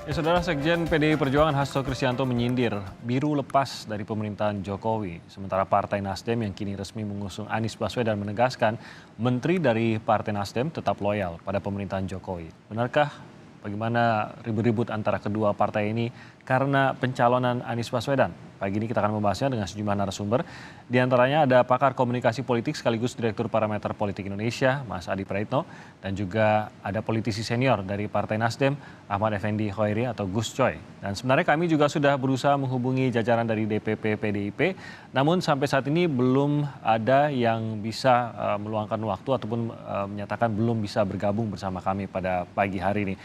Ya, Saudara Sekjen PDI Perjuangan Hasto Kristianto menyindir biru lepas dari pemerintahan Jokowi. Sementara Partai Nasdem yang kini resmi mengusung Anies Baswedan menegaskan menteri dari Partai Nasdem tetap loyal pada pemerintahan Jokowi. Benarkah bagaimana ribut-ribut antara kedua partai ini karena pencalonan Anies Baswedan? Pagi ini kita akan membahasnya dengan sejumlah narasumber. Di antaranya ada pakar komunikasi politik sekaligus Direktur Parameter Politik Indonesia, Mas Adi Praitno, dan juga ada politisi senior dari Partai Nasdem, Ahmad Effendi Hoiri atau Gus Coy. Dan sebenarnya kami juga sudah berusaha menghubungi jajaran dari DPP PDIP, namun sampai saat ini belum ada yang bisa meluangkan waktu ataupun menyatakan belum bisa bergabung bersama kami pada pagi hari ini.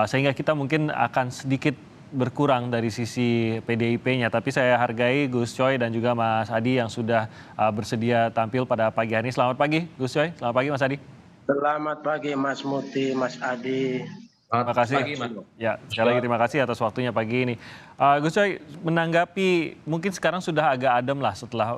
Sehingga kita mungkin akan sedikit berkurang dari sisi PDIP-nya, tapi saya hargai Gus Coy dan juga Mas Adi yang sudah bersedia tampil pada pagi hari ini. Selamat pagi Gus Coy, selamat pagi Mas Adi. Selamat pagi Mas Muti, Mas Adi. Terima kasih. Pagi, Mas. Ya, sekali lagi terima kasih atas waktunya pagi ini. Gus Coy, menanggapi mungkin sekarang sudah agak adem lah setelah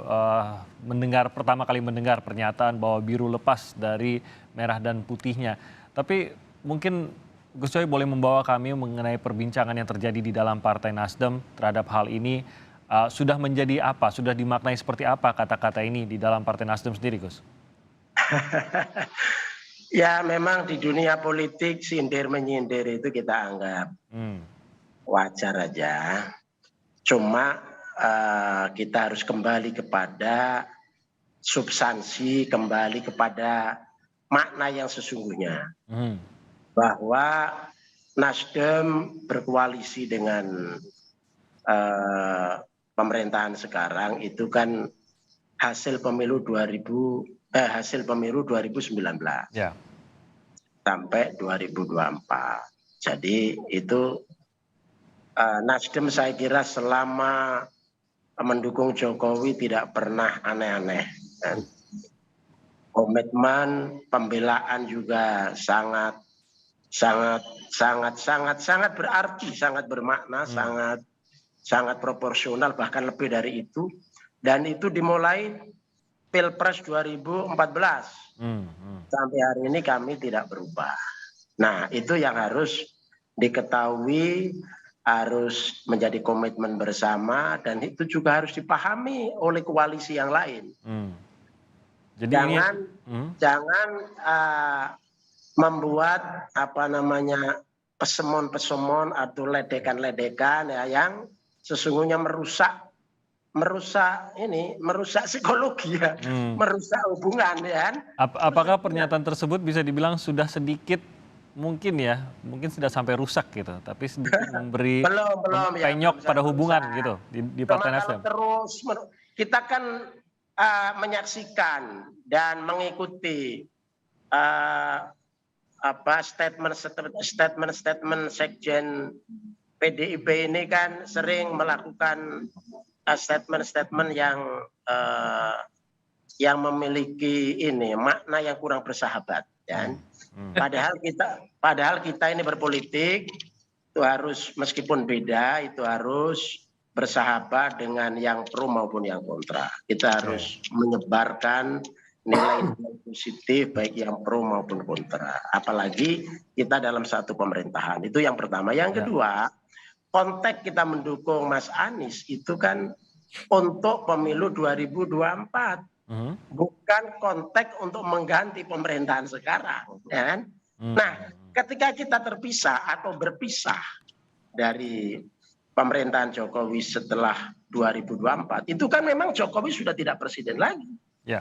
pertama kali mendengar pernyataan bahwa biru lepas dari merah dan putihnya. Tapi mungkin Gus Coy boleh membawa kami mengenai perbincangan yang terjadi di dalam Partai Nasdem terhadap hal ini. Sudah menjadi apa, sudah dimaknai seperti apa kata-kata ini di dalam Partai Nasdem sendiri, Gus? Ya memang di dunia politik sindir menyindir itu kita anggap wajar aja. Cuma kita harus kembali kepada substansi, kembali kepada makna yang sesungguhnya. Bahwa Nasdem berkoalisi dengan pemerintahan sekarang itu kan hasil pemilu 2019 Ya. sampai 2024. Jadi itu Nasdem saya kira selama mendukung Jokowi tidak pernah aneh-aneh. Komitmen pembelaan juga sangat berarti, sangat bermakna, sangat proporsional, bahkan lebih dari itu. Dan itu dimulai Pilpres 2014 sampai hari ini kami tidak berubah. Nah itu yang harus diketahui, harus menjadi komitmen bersama, dan itu juga harus dipahami oleh koalisi yang lain. Jadi jangan membuat pesemon-pesemon atau ledekan-ledekan ya, yang sesungguhnya merusak psikologi ya, merusak hubungan ya. Apakah pernyataan tersebut bisa dibilang sudah sedikit mungkin sudah sampai rusak gitu, tapi sedikit memberi penyok pada hubungan gitu di Partai Nasdem. Terus kita kan menyaksikan dan mengikuti statement Sekjen PDIP ini kan sering melakukan statement-statement yang memiliki makna yang kurang bersahabat, ya. Padahal kita ini berpolitik itu harus, meskipun beda, itu harus bersahabat dengan yang pro maupun yang kontra. Kita harus menyebarkan nilai-nilai positif baik yang pro maupun kontra. Apalagi kita dalam satu pemerintahan. Itu yang pertama. Yang kedua, konteks kita mendukung Mas Anies itu kan untuk pemilu 2024. Bukan konteks untuk mengganti pemerintahan sekarang. Ya kan? Nah, ketika kita terpisah atau berpisah dari pemerintahan Jokowi setelah 2024, itu kan memang Jokowi sudah tidak presiden lagi. Ya.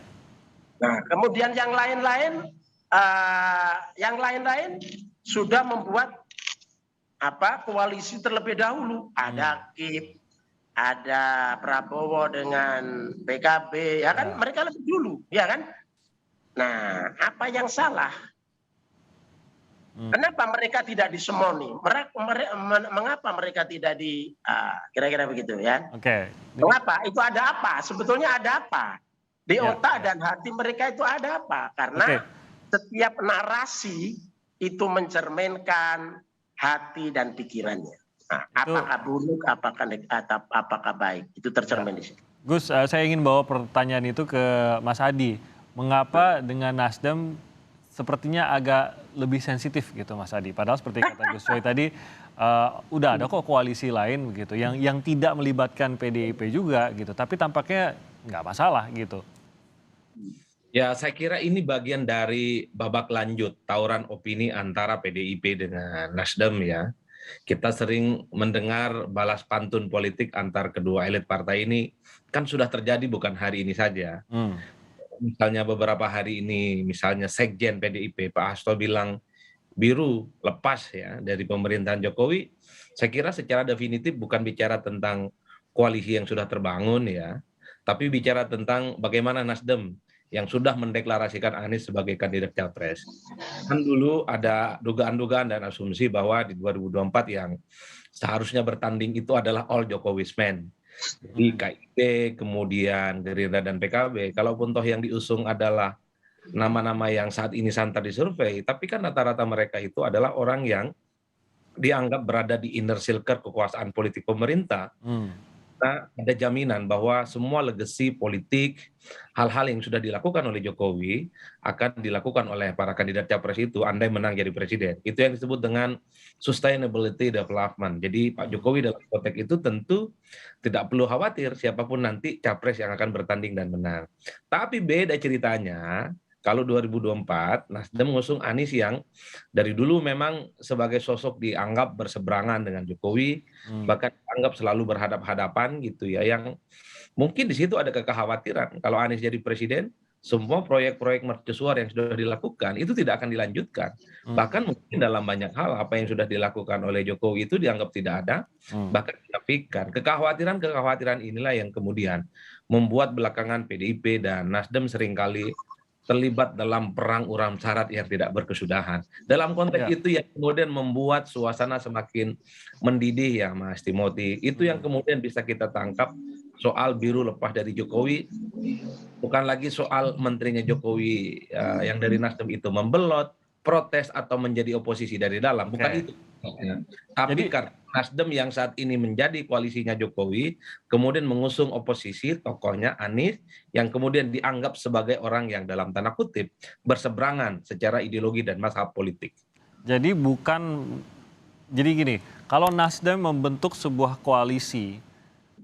Nah, kemudian yang lain-lain sudah membuat koalisi terlebih dahulu. Ada KIP, ada Prabowo dengan PKB, ya kan, mereka lebih dulu, ya kan. Nah, apa yang salah? Kenapa mereka tidak disemoni? Mengapa mereka tidak kira-kira begitu ya? Oke. Mengapa? Itu ada apa? Sebetulnya ada apa? Di otak dan hati mereka itu ada apa? Karena setiap narasi itu mencerminkan hati dan pikirannya. Nah, apakah buruk, apakah baik? Itu tercermin di situ. Gus, saya ingin bawa pertanyaan itu ke Mas Adi. Mengapa dengan Nasdem sepertinya agak lebih sensitif gitu Mas Adi. Padahal seperti kata Gus Coy tadi, udah ada kok koalisi lain gitu yang tidak melibatkan PDIP juga gitu, tapi tampaknya nggak masalah gitu. Ya, saya kira ini bagian dari babak lanjut tawuran opini antara PDIP dengan Nasdem ya. Kita sering mendengar balas pantun politik antar kedua elit partai ini kan sudah terjadi bukan hari ini saja. Hmm. Misalnya beberapa hari ini, misalnya Sekjen PDIP Pak Hasto bilang biru lepas ya dari pemerintahan Jokowi. Saya kira secara definitif bukan bicara tentang koalisi yang sudah terbangun ya, tapi bicara tentang bagaimana Nasdem yang sudah mendeklarasikan Anies sebagai kandidat capres. Kan dulu ada dugaan-dugaan dan asumsi bahwa di 2024 yang seharusnya bertanding itu adalah all Jokowi's men. Jadi KIP, kemudian Gerindra dan PKB, kalaupun toh yang diusung adalah nama-nama yang saat ini santer di survei, tapi kan rata-rata mereka itu adalah orang yang dianggap berada di inner circle kekuasaan politik pemerintah. Nah, ada jaminan bahwa semua legasi politik, hal-hal yang sudah dilakukan oleh Jokowi akan dilakukan oleh para kandidat capres itu andai menang jadi presiden. Itu yang disebut dengan sustainability development. Jadi Pak Jokowi dalam konteks itu tentu tidak perlu khawatir siapapun nanti capres yang akan bertanding dan menang. Tapi beda ceritanya kalau 2024 Nasdem mengusung Anies yang dari dulu memang sebagai sosok dianggap berseberangan dengan Jokowi, bahkan dianggap selalu berhadap-hadapan gitu ya, yang mungkin di situ ada kekhawatiran kalau Anies jadi presiden, semua proyek-proyek mercusuar yang sudah dilakukan itu tidak akan dilanjutkan. Bahkan mungkin dalam banyak hal apa yang sudah dilakukan oleh Jokowi itu dianggap tidak ada, bahkan dinafikan. Kekhawatiran inilah yang kemudian membuat belakangan PDIP dan Nasdem seringkali terlibat dalam perang uram syarat yang tidak berkesudahan. Dalam konteks itu yang kemudian membuat suasana semakin mendidih ya Mas Timothy. Itu yang kemudian bisa kita tangkap soal biru lepas dari Jokowi. Bukan lagi soal menterinya Jokowi yang dari Nasdem itu membelot, protes atau menjadi oposisi dari dalam. Bukan itu. Tapi karena Nasdem yang saat ini menjadi koalisinya Jokowi, kemudian mengusung oposisi tokohnya Anies, yang kemudian dianggap sebagai orang yang dalam tanda kutip berseberangan secara ideologi dan mazhab politik. Jadi jadi gini, kalau Nasdem membentuk sebuah koalisi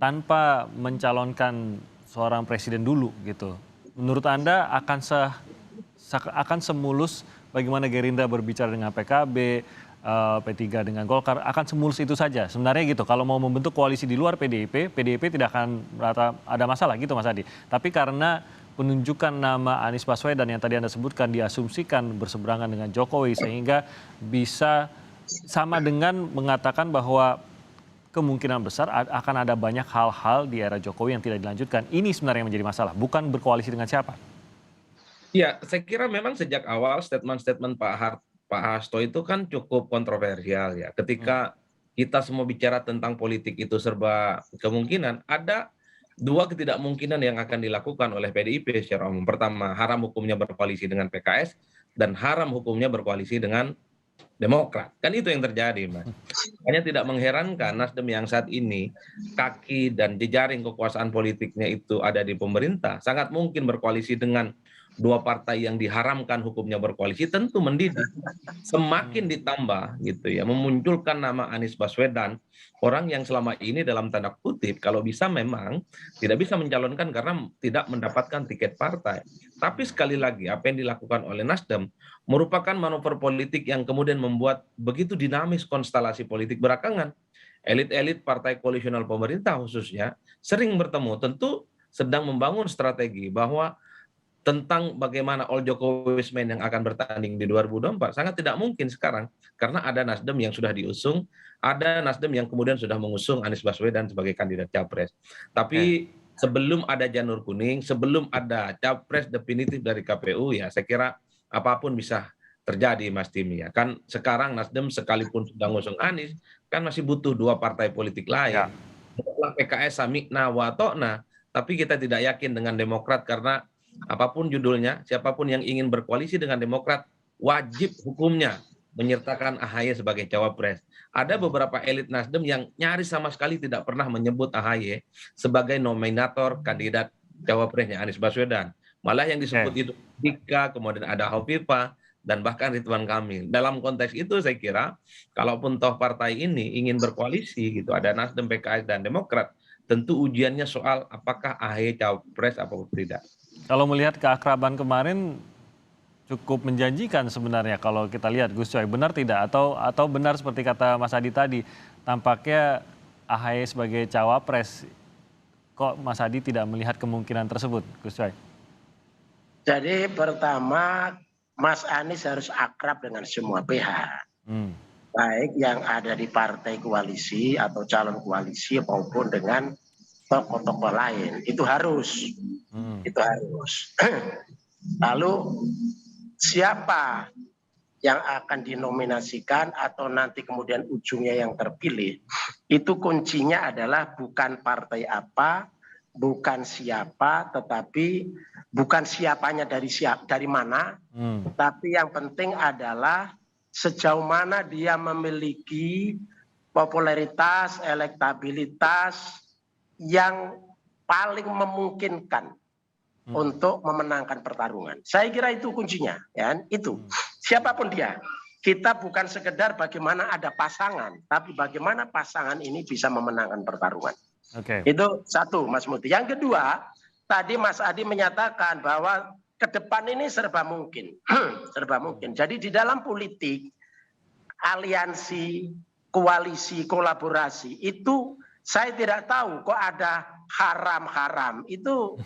tanpa mencalonkan seorang presiden dulu gitu, menurut Anda akan semulus bagaimana Gerindra berbicara dengan PKB, P3 dengan Golkar, akan semulus itu saja sebenarnya gitu. Kalau mau membentuk koalisi di luar PDIP tidak akan ada masalah gitu Mas Adi. Tapi karena penunjukan nama Anies Baswedan yang tadi Anda sebutkan diasumsikan berseberangan dengan Jokowi, sehingga bisa sama dengan mengatakan bahwa kemungkinan besar akan ada banyak hal-hal di era Jokowi yang tidak dilanjutkan. Ini sebenarnya yang menjadi masalah, bukan berkoalisi dengan siapa. Ya, saya kira memang sejak awal statement-statement Pak Hasto itu kan cukup kontroversial ya. Ketika kita semua bicara tentang politik itu serba kemungkinan, ada dua ketidakmungkinan yang akan dilakukan oleh PDIP secara umum. Pertama, haram hukumnya berkoalisi dengan PKS, dan haram hukumnya berkoalisi dengan Demokrat. Kan itu yang terjadi, Mas. Hanya tidak mengherankan Nasdem yang saat ini kaki dan jejaring kekuasaan politiknya itu ada di pemerintah, sangat mungkin berkoalisi dengan dua partai yang diharamkan hukumnya berkoalisi, tentu mendidih. Semakin ditambah gitu ya, memunculkan nama Anies Baswedan, orang yang selama ini dalam tanda kutip kalau bisa memang tidak bisa mencalonkan karena tidak mendapatkan tiket partai. Tapi sekali lagi apa yang dilakukan oleh Nasdem merupakan manuver politik yang kemudian membuat begitu dinamis konstelasi politik belakangan. Elit-elit partai koalisional pemerintah khususnya sering bertemu, tentu sedang membangun strategi bahwa tentang bagaimana all Jokowi's men yang akan bertanding di 2024 sangat tidak mungkin sekarang, karena ada Nasdem yang sudah diusung, ada Nasdem yang kemudian sudah mengusung Anies Baswedan sebagai kandidat capres. Tapi sebelum ada janur kuning, sebelum ada capres definitif dari KPU, ya saya kira apapun bisa terjadi, Mas Timi ya. Kan sekarang Nasdem sekalipun sudah mengusung Anies, kan masih butuh dua partai politik lain. PKS samikna wa ta'na, tapi kita tidak yakin dengan Demokrat karena apapun judulnya, siapapun yang ingin berkoalisi dengan Demokrat wajib hukumnya menyertakan AHY sebagai cawapres. Ada beberapa elit Nasdem yang nyaris sama sekali tidak pernah menyebut AHY sebagai nominator kandidat cawapresnya Anies Baswedan. Malah yang disebut itu Dika, kemudian ada Hovifah, dan bahkan Ridwan Kamil. Dalam konteks itu saya kira kalaupun toh partai ini ingin berkoalisi gitu, ada Nasdem, PKS dan Demokrat, tentu ujiannya soal apakah AHY cawapres apa tidak. Kalau melihat keakraban kemarin cukup menjanjikan sebenarnya kalau kita lihat Gus Coy, benar tidak? Atau benar seperti kata Mas Adi tadi, tampaknya AHY sebagai cawapres, kok Mas Adi tidak melihat kemungkinan tersebut, Gus Coy? Jadi pertama, Mas Anies harus akrab dengan semua pihak. Baik yang ada di partai koalisi atau calon koalisi maupun dengan tokoh-tokoh lain. Itu harus. Itu harus. Lalu siapa yang akan dinominasikan atau nanti kemudian ujungnya yang terpilih, itu kuncinya adalah bukan partai apa, bukan siapa, tetapi bukan siapanya dari mana, tapi yang penting adalah sejauh mana dia memiliki popularitas, elektabilitas yang paling memungkinkan untuk memenangkan pertarungan. Saya kira itu kuncinya, ya. Itu siapapun dia. Kita bukan sekedar bagaimana ada pasangan, tapi bagaimana pasangan ini bisa memenangkan pertarungan. Itu satu, Mas Muti. Yang kedua, tadi Mas Adi menyatakan bahwa ke depan ini serba mungkin. Serba mungkin. Jadi di dalam politik, aliansi, koalisi, kolaborasi, itu saya tidak tahu kok ada haram-haram. Itu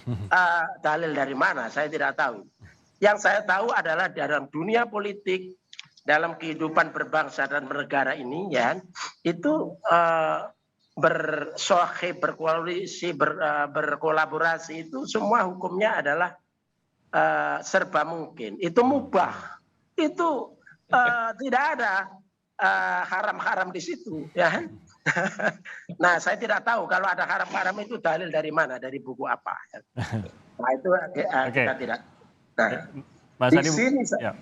dalil dari mana? Saya tidak tahu. Yang saya tahu adalah dalam dunia politik, dalam kehidupan berbangsa dan bernegara ini, ya, itu berkoalisi, berkolaborasi itu semua hukumnya adalah serba mungkin. Itu mubah. Itu tidak ada haram-haram di situ, ya. Nah, saya tidak tahu kalau ada haram-haram itu dalil dari mana, dari buku apa. Nah, itu kita tidak. Nah, Mas di Adi, sini, ya.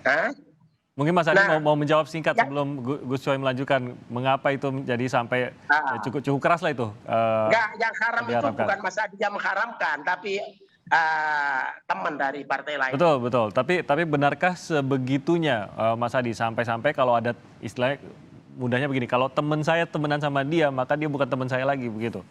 Mungkin Mas Adi mau menjawab singkat sebelum Gus Coy melanjutkan mengapa itu menjadi sampai cukup keras lah itu. Enggak, yang haram itu bukan Mas Adi yang mengharamkan, tapi teman dari partai lain. Betul. Tapi benarkah sebegitunya Mas Adi sampai kalau ada istilahnya mudahnya begini, kalau teman saya temenan sama dia maka dia bukan teman saya lagi, begitu?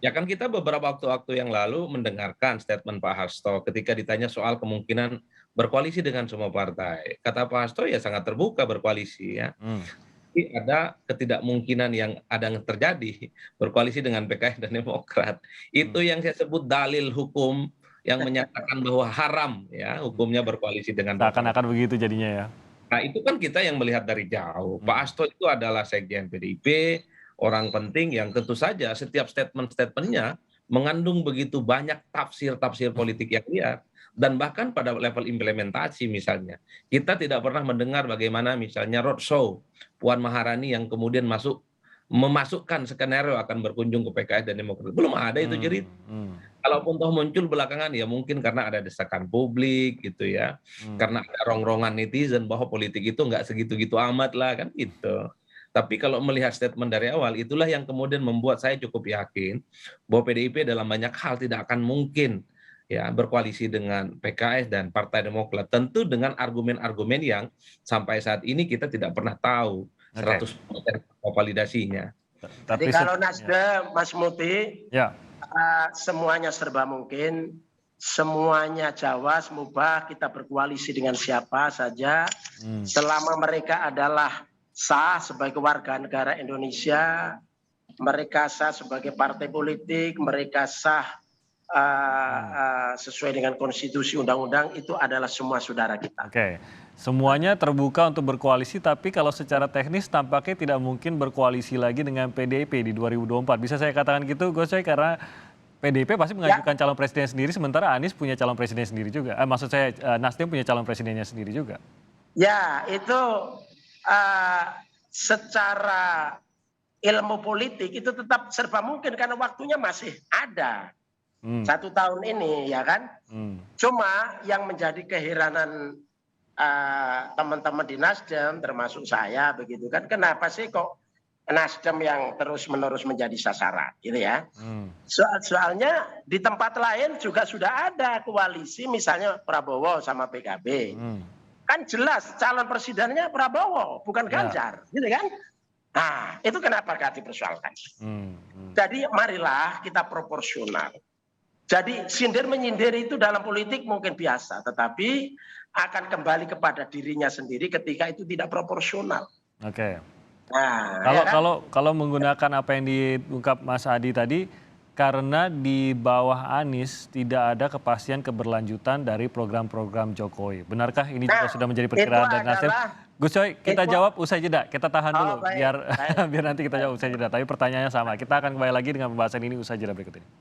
Ya kan kita beberapa waktu yang lalu mendengarkan statement Pak Hasto ketika ditanya soal kemungkinan berkoalisi dengan semua partai. Kata Pak Hasto ya sangat terbuka berkoalisi, ya. Tapi ada ketidakmungkinan yang terjadi berkoalisi dengan PKS dan Demokrat. Itu yang saya sebut dalil hukum yang menyatakan bahwa haram, ya, hukumnya berkoalisi dengan akan begitu jadinya, ya. Nah, itu kan kita yang melihat dari jauh. Pak Hasto itu adalah sekjen PDIP, orang penting yang tentu saja setiap statement-statementnya mengandung begitu banyak tafsir-tafsir politik yang liar. Dan bahkan pada level implementasi misalnya, kita tidak pernah mendengar bagaimana misalnya roadshow Puan Maharani yang kemudian memasukkan skenario akan berkunjung ke PKS dan Demokrat. Belum ada itu cerita. Kalaupun toh muncul belakangan ya mungkin karena ada desakan publik gitu, ya. Karena ada rongrongan netizen bahwa politik itu nggak segitu-gitu amat lah, kan gitu. Tapi kalau melihat statement dari awal, itulah yang kemudian membuat saya cukup yakin bahwa PDIP dalam banyak hal tidak akan mungkin, ya, berkoalisi dengan PKS dan Partai Demokrat. Tentu dengan argumen-argumen yang sampai saat ini kita tidak pernah tahu 100% validasinya. Jadi kalau Nasdem, Mas Muti, ya, semuanya serba mungkin, semuanya jawas, mubah, kita berkoalisi dengan siapa saja, selama mereka adalah sah sebagai warga negara Indonesia, mereka sah sebagai partai politik, mereka sah sesuai dengan konstitusi, undang-undang, itu adalah semua saudara kita. Semuanya terbuka untuk berkoalisi, tapi kalau secara teknis tampaknya tidak mungkin berkoalisi lagi dengan PDIP di 2024. Bisa saya katakan gitu, Gus Coy, karena PDIP pasti mengajukan calon presiden sendiri, sementara Anies punya calon presiden sendiri juga. Maksud saya Nasdem punya calon presidennya sendiri juga. Ya, itu secara ilmu politik itu tetap serba mungkin karena waktunya masih ada. 1 tahun ini, ya kan? Cuma yang menjadi keheranan teman-teman di Nasdem, termasuk saya, begitu kan, kenapa sih kok Nasdem yang terus-menerus menjadi sasaran, gitu ya? Soalnya di tempat lain juga sudah ada koalisi, misalnya Prabowo sama PKB. Kan kan jelas calon presidennya Prabowo, bukan Ganjar, gitu kan? Nah, itu kenapa gak dipersoalkan? Jadi marilah kita proporsional. Jadi sindir menyindir itu dalam politik mungkin biasa, tetapi akan kembali kepada dirinya sendiri ketika itu tidak proporsional. Oke. Nah, Kalau menggunakan apa yang diungkap Mas Adi tadi, karena di bawah Anies tidak ada kepastian keberlanjutan dari program-program Jokowi. Benarkah ini juga sudah menjadi perkiraan dari Nasdem? Gus Coy, kita jawab usai jeda. Kita tahan dulu baik, biar baik. biar nanti kita jawab usai jeda. Tapi pertanyaannya sama. Kita akan kembali lagi dengan pembahasan ini usai jeda berikut ini.